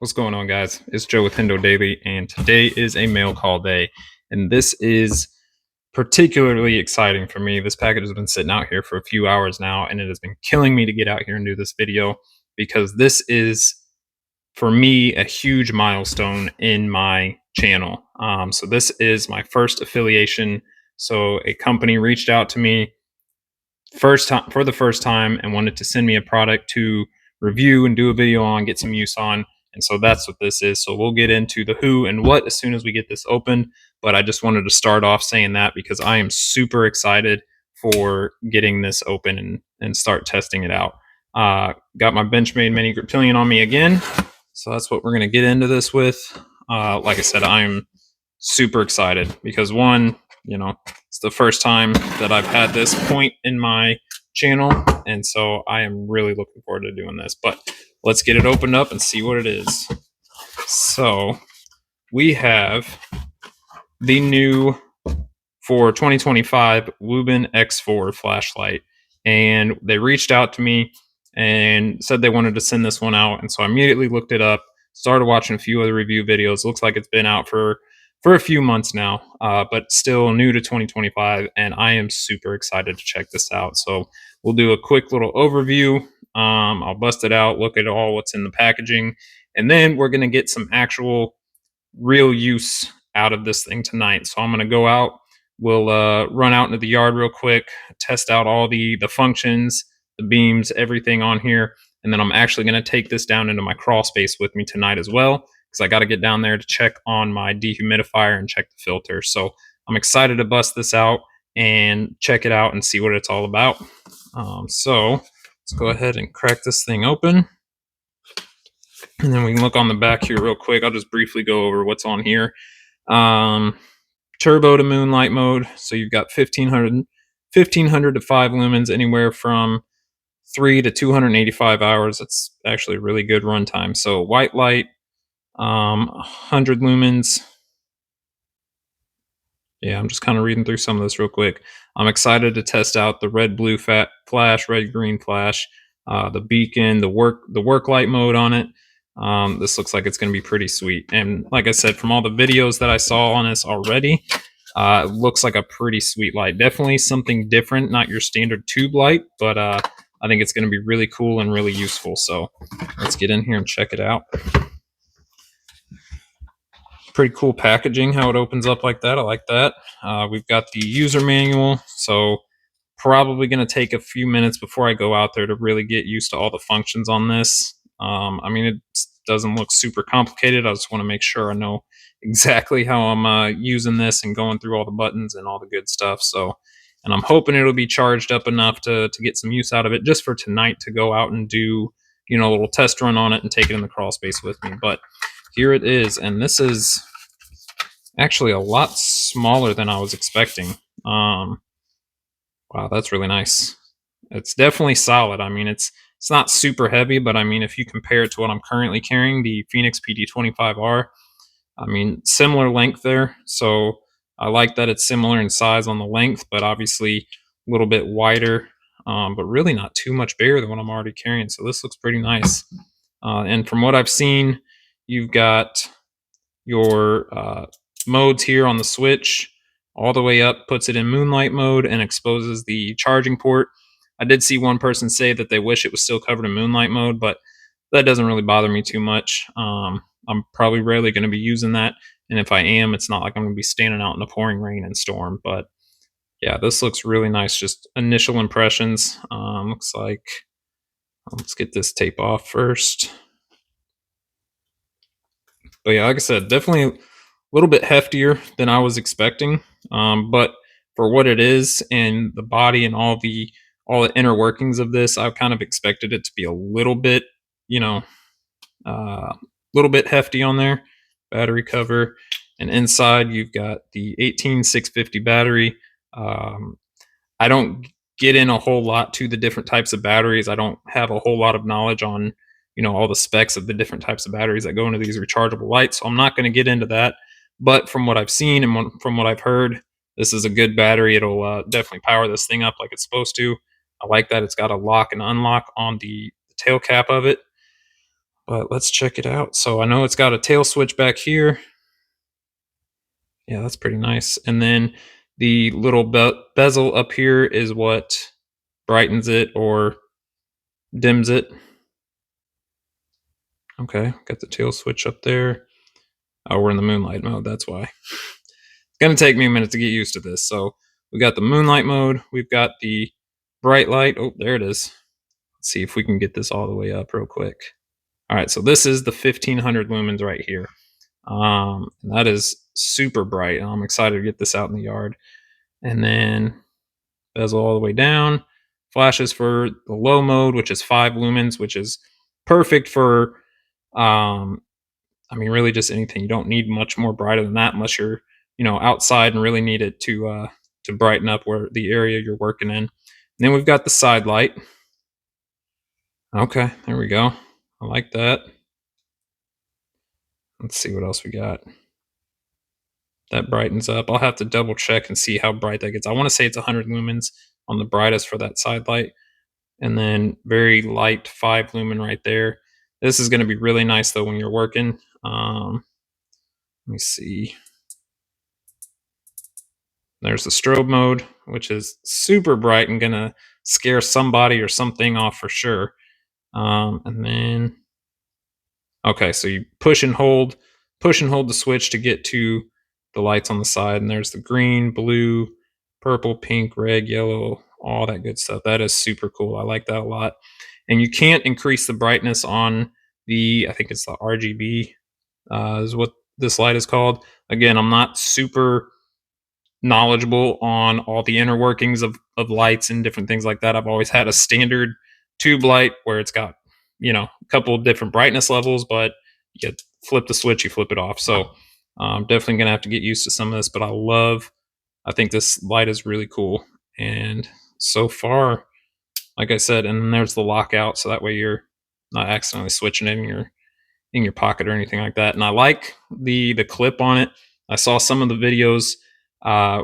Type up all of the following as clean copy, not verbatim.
What's going on, guys? It's Joe with Hendo Daily, and today is a mail call day. And this is particularly exciting for me. This package has been sitting out here for a few hours now, and it has been killing me to get out here and do this video because this is, for me, a huge milestone in my channel. So this is my first affiliation. So a company reached out to me for the first time and wanted to send me a product to review and do a video on, get some use on. And so that's what this is. So we'll get into the who and what as soon as we get this open. But I just wanted to start off saying that because I am super excited for getting this open and start testing it out. Got my Benchmade Mini Griptilian on me again. So that's what we're going to get into this with. Like I said, I'm super excited because one, it's the first time that I've had this point in my channel, and so I am really looking forward to doing this. But let's get it opened up and see what it is. So we have the new for 2025 Wuben X4 flashlight, and they reached out to me and said they wanted to send this one out, and so I immediately looked it up, started watching a few other review videos. Looks like it's been out for a few months now, but still new to 2025, and I am super excited to check this out. So we'll do a quick little overview. I'll bust it out, look at all what's in the packaging, and then we're going to get some actual real use out of this thing tonight. So I'm going to go out, we'll run out into the yard real quick, test out all the functions, the beams, everything on here, and then I'm actually going to take this down into my crawl space with me tonight as well, because I got to get down there to check on my dehumidifier and check the filter. So I'm excited to bust this out and check it out and see what it's all about. So let's go ahead and crack this thing open. And then we can look on the back here real quick. I'll just briefly go over what's on here. Turbo to moonlight mode. So you've got 1500 to 5 lumens, anywhere from 3 to 285 hours. That's actually a really good runtime. So white light, 100 lumens. Yeah, I'm just kind of reading through some of this real quick. I'm excited to test out the red blue flash, red green flash, the beacon, the work light mode on it. This looks like it's going to be pretty sweet. And like I said, from all the videos that I saw on this already, it looks like a pretty sweet light. Definitely something different, not your standard tube light, but I think it's going to be really cool and really useful. So let's get in here and check it out. Pretty cool packaging, how it opens up like that. I like that. We've got the user manual, so probably going to take a few minutes before I go out there to really get used to all the functions on this. I mean, it doesn't look super complicated. I just want to make sure I know exactly how I'm using this and going through all the buttons and all the good stuff. So, and I'm hoping it'll be charged up enough to get some use out of it just for tonight, to go out and do, a little test run on it and take it in the crawl space with me. But here it is, and this is actually a lot smaller than I was expecting. Wow, that's really nice. It's definitely solid. I mean, it's not super heavy, but I mean, if you compare it to what I'm currently carrying, the Phoenix PD25R, I mean, similar length there. So I like that it's similar in size on the length, but obviously a little bit wider, but really not too much bigger than what I'm already carrying. So this looks pretty nice. And from what I've seen, you've got your modes here on the switch. All the way up puts it in moonlight mode and exposes the charging port. I did see one person say that they wish it was still covered in moonlight mode, but that doesn't really bother me too much. I'm probably rarely going to be using that, and if I am, it's not like I'm going to be standing out in the pouring rain and storm. But yeah, this looks really nice. Just initial impressions. Looks like, let's get this tape off first. But yeah, like I said, definitely a little bit heftier than I was expecting. But for what it is and the body and all the inner workings of this, I kind of expected it to be a little bit, little bit hefty on there. Battery cover, and inside you've got the 18650 battery. I don't get in a whole lot to the different types of batteries. I don't have a whole lot of knowledge on, all the specs of the different types of batteries that go into these rechargeable lights. So I'm not going to get into that. But from what I've seen and from what I've heard, this is a good battery. It'll definitely power this thing up like it's supposed to. I like that it's got a lock and unlock on the tail cap of it. but let's check it out. So I know it's got a tail switch back here. Yeah, that's pretty nice. And then the little bezel up here is what brightens it or dims it. Okay, got the tail switch up there. Oh, we're in the moonlight mode, that's why. It's gonna take me a minute to get used to this. So we got the moonlight mode, we've got the bright light. Oh, there it is. Let's see if we can get this all the way up real quick. All right, so this is the 1500 lumens right here. That is super bright. I'm excited to get this out in the yard. And then bezel all the way down. Flashes for the low mode, which is 5 lumens, which is perfect for, I mean, really just anything. You don't need much more brighter than that unless you're, outside and really need it to brighten up where the area you're working in. And then we've got the side light. Okay, there we go. I like that. Let's see what else we got. That brightens up. I'll have to double check and see how bright that gets. I want to say it's 100 lumens on the brightest for that side light. And then very light 5 lumen right there. This is going to be really nice though when you're working. Let me see. There's the strobe mode, which is super bright and going to scare somebody or something off for sure. And then, okay, so you push and hold the switch to get to the lights on the side. And there's the green, blue, purple, pink, red, yellow, all that good stuff. That is super cool. I like that a lot. And you can't increase the brightness on I think it's the RGB, is what this light is called. Again, I'm not super knowledgeable on all the inner workings of lights and different things like that. I've always had a standard tube light where it's got, a couple of different brightness levels, but you flip the switch, you flip it off. So I'm definitely going to have to get used to some of this, but I think this light is really cool. And so far, like I said, and then there's the lockout, so that way you're not accidentally switching it in your pocket or anything like that. And I like the clip on it. I saw some of the videos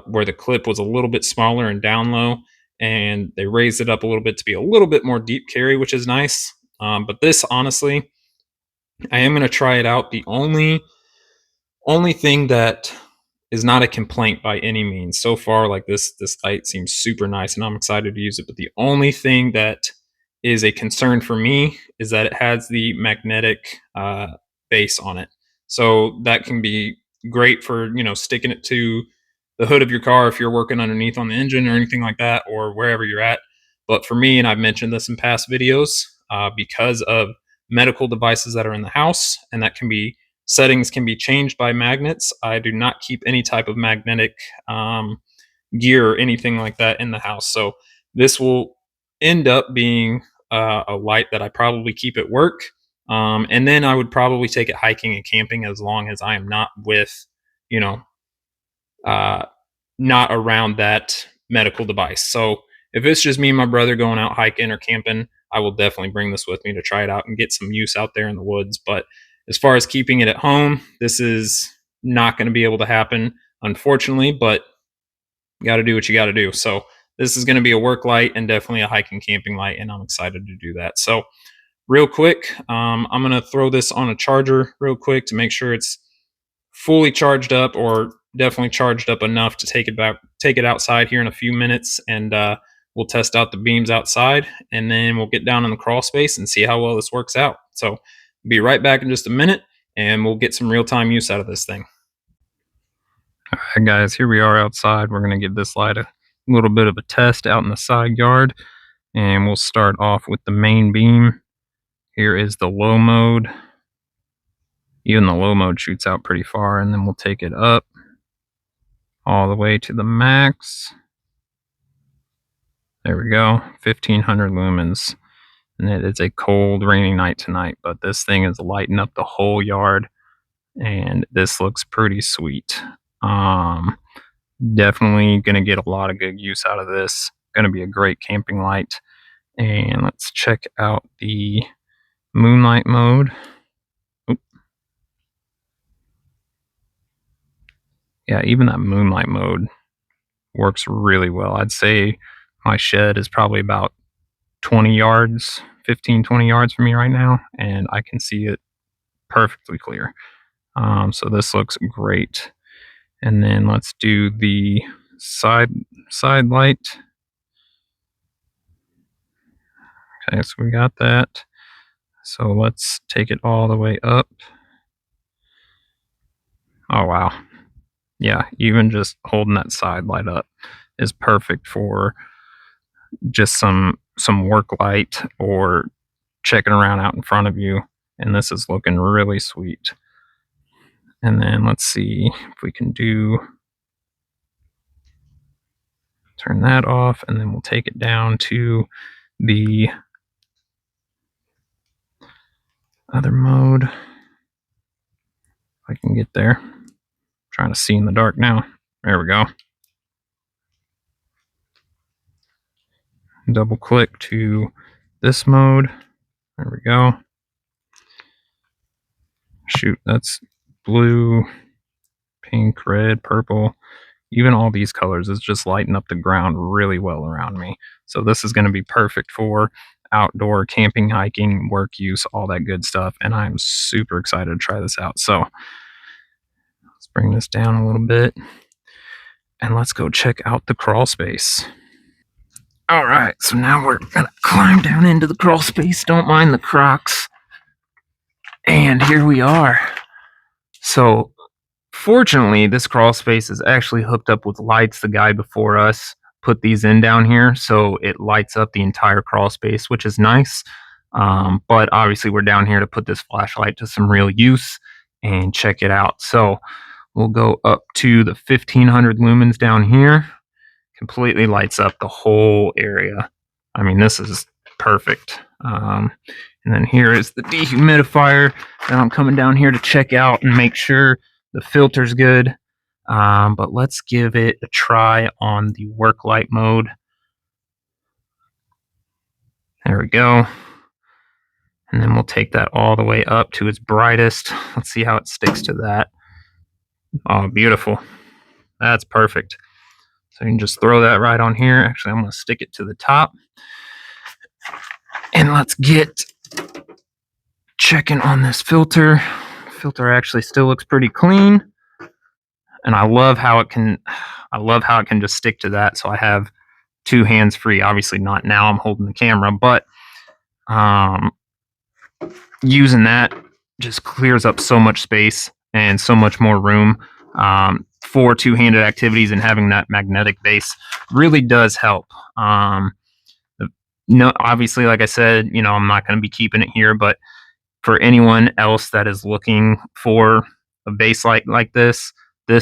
where the clip was a little bit smaller and down low, and they raised it up a little bit to be a little bit more deep carry, which is nice. But this, honestly, I am going to try it out. The only thing that is not a complaint by any means so far, like this light seems super nice and I'm excited to use it, but the only thing that is a concern for me is that it has the magnetic base on it. So that can be great for sticking it to the hood of your car if you're working underneath on the engine or anything like that, or wherever you're at. But for me, and I've mentioned this in past videos, because of medical devices that are in the house, and that can be settings can be changed by magnets. I do not keep any type of magnetic gear or anything like that in the house. So this will end up being a light that I probably keep at work. And then I would probably take it hiking and camping as long as I am not with, you know, uh, not around that medical device. So if it's just me and my brother going out hiking or camping, I will definitely bring this with me to try it out and get some use out there in the woods. But as far as keeping it at home, this is not going to be able to happen, unfortunately, but you got to do what you got to do. So this is going to be a work light and definitely a hiking camping light, and I'm excited to do that. So real quick, I'm going to throw this on a charger real quick to make sure it's fully charged up, or definitely charged up enough to take it outside here in a few minutes, and we'll test out the beams outside, and then we'll get down in the crawl space and see how well this works out. So be right back in just a minute, and we'll get some real-time use out of this thing. All right, guys, here we are outside. We're going to give this light a little bit of a test out in the side yard, and we'll start off with the main beam. Here is the low mode. Even the low mode shoots out pretty far, and then we'll take it up all the way to the max. There we go, 1500 lumens. And it is a cold, rainy night tonight, but this thing is lighting up the whole yard, and this looks pretty sweet. Definitely gonna get a lot of good use out of this. Gonna be a great camping light. And let's check out the moonlight mode. Oop. Yeah, even that moonlight mode works really well. I'd say my shed is probably about 20 yards 15-20 yards from me right now, and I can see it perfectly clear. So this looks great. And then let's do the side light. Okay, so we got that. So let's take it all the way up. Oh wow. Yeah, even just holding that side light up is perfect for just some work light or checking around out in front of you. And this is looking really sweet. And then let's see if we can turn that off, and then we'll take it down to the other mode. If I can get there. I'm trying to see in the dark now. There we go. Double click to this mode. There we go. Shoot, that's blue, pink, red, purple. Even all these colors is just lighting up the ground really well around me. So this is going to be perfect for outdoor camping, hiking, work use, all that good stuff. And I'm super excited to try this out. So let's bring this down a little bit and let's go check out the crawl space. All right, so now we're gonna climb down into the crawl space. Don't mind the Crocs. And here we are. So fortunately, this crawl space is actually hooked up with lights. The guy before us put these in down here, so it lights up the entire crawl space, which is nice. But obviously, we're down here to put this flashlight to some real use and check it out. So we'll go up to the 1500 lumens down here. Completely lights up the whole area. I mean, this is perfect. And then here is the dehumidifier that I'm coming down here to check out and make sure the filter's good. But let's give it a try on the work light mode. There we go. And then we'll take that all the way up to its brightest. Let's see how it sticks to that. Oh, beautiful. That's perfect. So you can just throw that right on here. Actually, I'm going to stick it to the top. And let's get checking on this filter. Filter actually still looks pretty clean. And I love how it can just stick to that. So I have two hands free. Obviously not now, I'm holding the camera, but using that just clears up so much space and so much more room for two-handed activities, and having that magnetic base really does help. No, obviously, like I said, I'm not going to be keeping it here, but for anyone else that is looking for a base light like this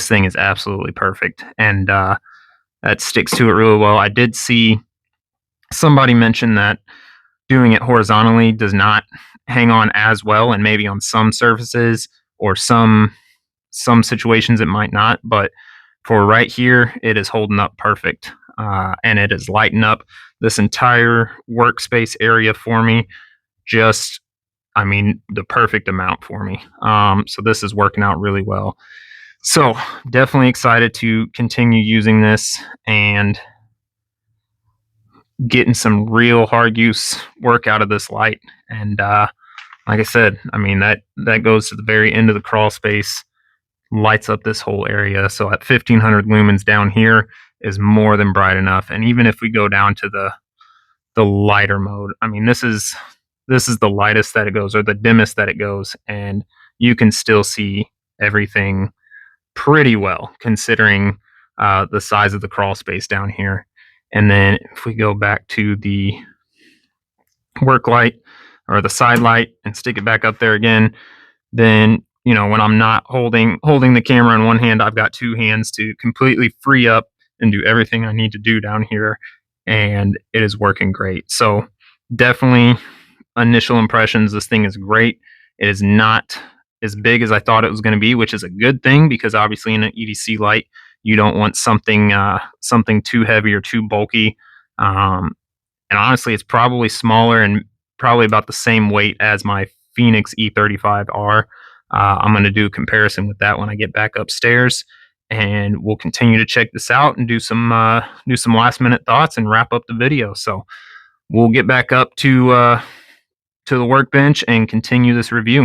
thing is absolutely perfect, and that sticks to it really well. I did see somebody mention that doing it horizontally does not hang on as well, and maybe on some surfaces or some situations it might not, but for right here, it is holding up perfect, and it is lighting up this entire workspace area for me. The perfect amount for me. So this is working out really well. So definitely excited to continue using this and getting some real hard use work out of this light. And like I said, that goes to the very end of the crawl space, lights up this whole area. So at 1500 lumens down here is more than bright enough. And even if we go down to the lighter mode, this is the lightest that it goes, or the dimmest that it goes, and you can still see everything pretty well considering the size of the crawl space down here. And then if we go back to the work light or the side light and stick it back up there again, then when I'm not holding the camera in one hand, I've got two hands to completely free up and do everything I need to do down here, and it is working great. So definitely initial impressions, this thing is great. It is not as big as I thought it was going to be, which is a good thing, because obviously in an EDC light you don't want something too heavy or too bulky. And honestly, it's probably smaller and probably about the same weight as my Phoenix E35R. I'm going to do a comparison with that when I get back upstairs, and we'll continue to check this out and do some last minute thoughts and wrap up the video. So we'll get back up to to the workbench and continue this review.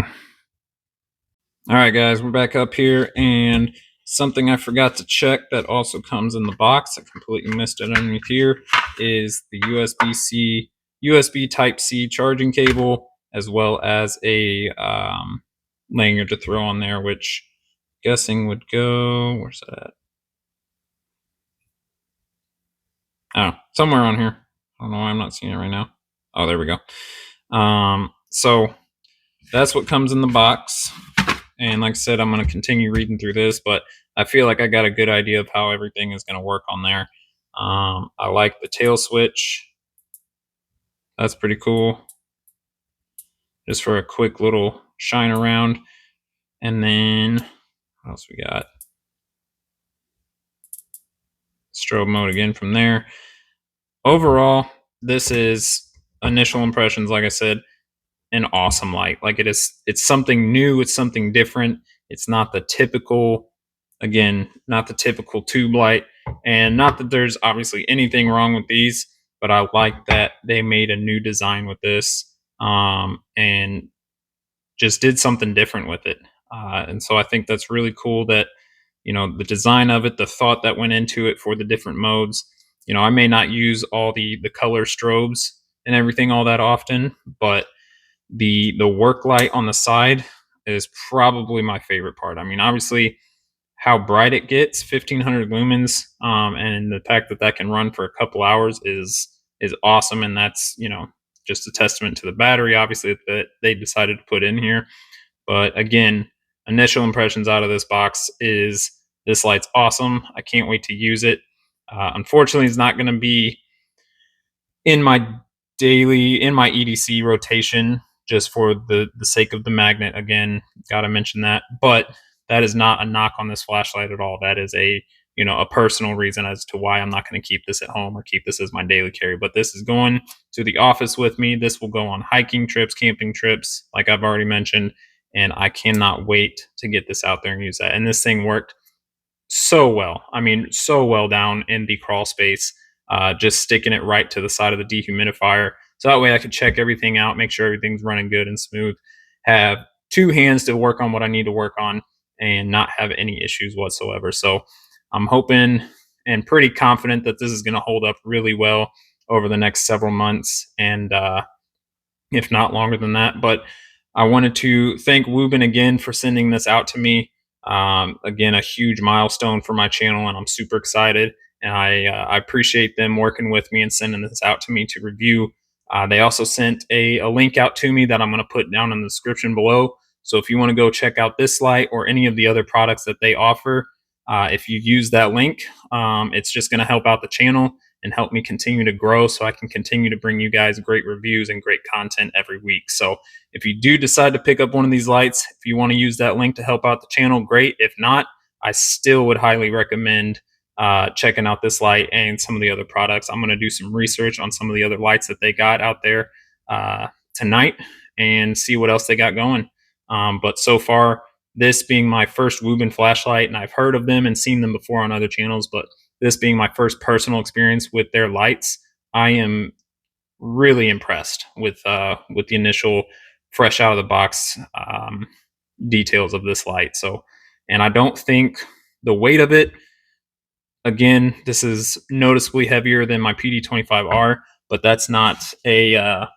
All right, guys, we're back up here, and something I forgot to check that also comes in the box, I completely missed it underneath here, is the USB Type-C charging cable, as well as a lanyard to throw on there, which I'm guessing would go, where's that at? Oh, somewhere on here. I don't know why I'm not seeing it right now. Oh, there we go. So that's what comes in the box. And like I said, I'm going to continue reading through this, but I feel like I got a good idea of how everything is going to work on there. I like the tail switch. That's pretty cool. Just for a quick little shine around. And then what else we got? Strobe mode again from there. Overall, this is initial impressions, like I said, an awesome light. Like it's something new, it's something different. It's not the typical, again, not the typical tube light. And not that there's obviously anything wrong with these, but I like that they made a new design with this, and just did something different with it. And so I think that's really cool that, you know, the design of it, the thought that went into it for the different modes. You know, I may not use all the color strobes and everything all that often, but the work light on the side is probably my favorite part. I mean, obviously, how bright it gets, 1500 lumens, and the fact that that can run for a couple hours is awesome, and that's, you know, just a testament to the battery, obviously, that they decided to put in here. But again, initial impressions out of this box is this light's awesome. I can't wait to use it. Unfortunately, it's not going to be in my EDC rotation, just for the sake of the magnet. Again, gotta mention that. But that is not a knock on this flashlight at all. That is a, you know, a personal reason as to why I'm not going to keep this at home or keep this as my daily carry. But this is going to the office with me. This will go on hiking trips, camping trips, like I've already mentioned, and I cannot wait to get this out there and use that. And this thing worked so well. I mean, so well down in the crawl space, just sticking it right to the side of the dehumidifier. So that way I could check everything out, make sure everything's running good and smooth, have two hands to work on what I need to work on, and not have any issues whatsoever. So I'm hoping and pretty confident that this is going to hold up really well over the next several months, and if not longer than that. But I wanted to thank Wuben again for sending this out to me. Again, a huge milestone for my channel, and I'm super excited. And I appreciate them working with me and sending this out to me to review. They also sent a link out to me that I'm going to put down in the description below. So if you want to go check out this light or any of the other products that they offer, if you use that link, it's just going to help out the channel and help me continue to grow, so I can continue to bring you guys great reviews and great content every week. So if you do decide to pick up one of these lights, if you want to use that link to help out the channel, great. If not, I still would highly recommend checking out this light and some of the other products. I'm going to do some research on some of the other lights that they got out there tonight and see what else they got going. But so far, this being my first Wuben flashlight, and I've heard of them and seen them before on other channels, but this being my first personal experience with their lights, I am really impressed with the initial fresh out of the box details of this light. So, and I don't think the weight of it, again, this is noticeably heavier than my PD25R, but that's not a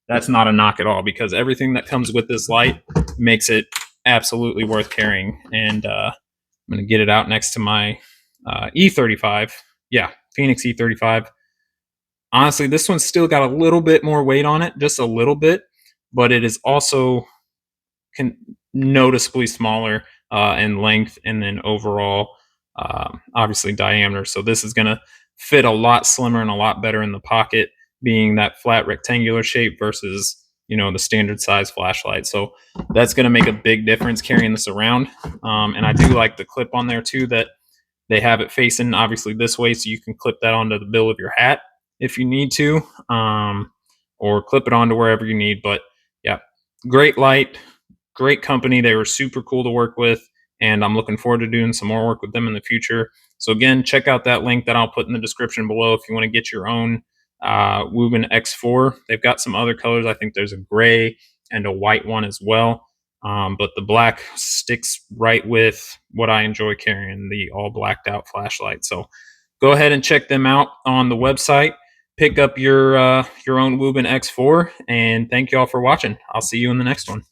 knock at all, because everything that comes with this light makes it absolutely worth carrying. And I'm going to get it out next to my E35. Yeah, Phoenix E35. Honestly, this one's still got a little bit more weight on it, just a little bit, but it is also noticeably smaller in length, and then overall, obviously diameter. So this is going to fit a lot slimmer and a lot better in the pocket, being that flat rectangular shape versus, you know, the standard size flashlight. So that's going to make a big difference carrying this around. And I do like the clip on there too, that they have it facing obviously this way, so you can clip that onto the bill of your hat if you need to, or clip it onto wherever you need. But yeah, great light, great company. They were super cool to work with, and I'm looking forward to doing some more work with them in the future. So again, check out that link that I'll put in the description below if you want to get your own Wuben X4. They've got some other colors. I think there's a gray and a white one as well. But the black sticks right with what I enjoy carrying, the all blacked out flashlight. So go ahead and check them out on the website. Pick up your own Wuben X4, and thank you all for watching. I'll see you in the next one.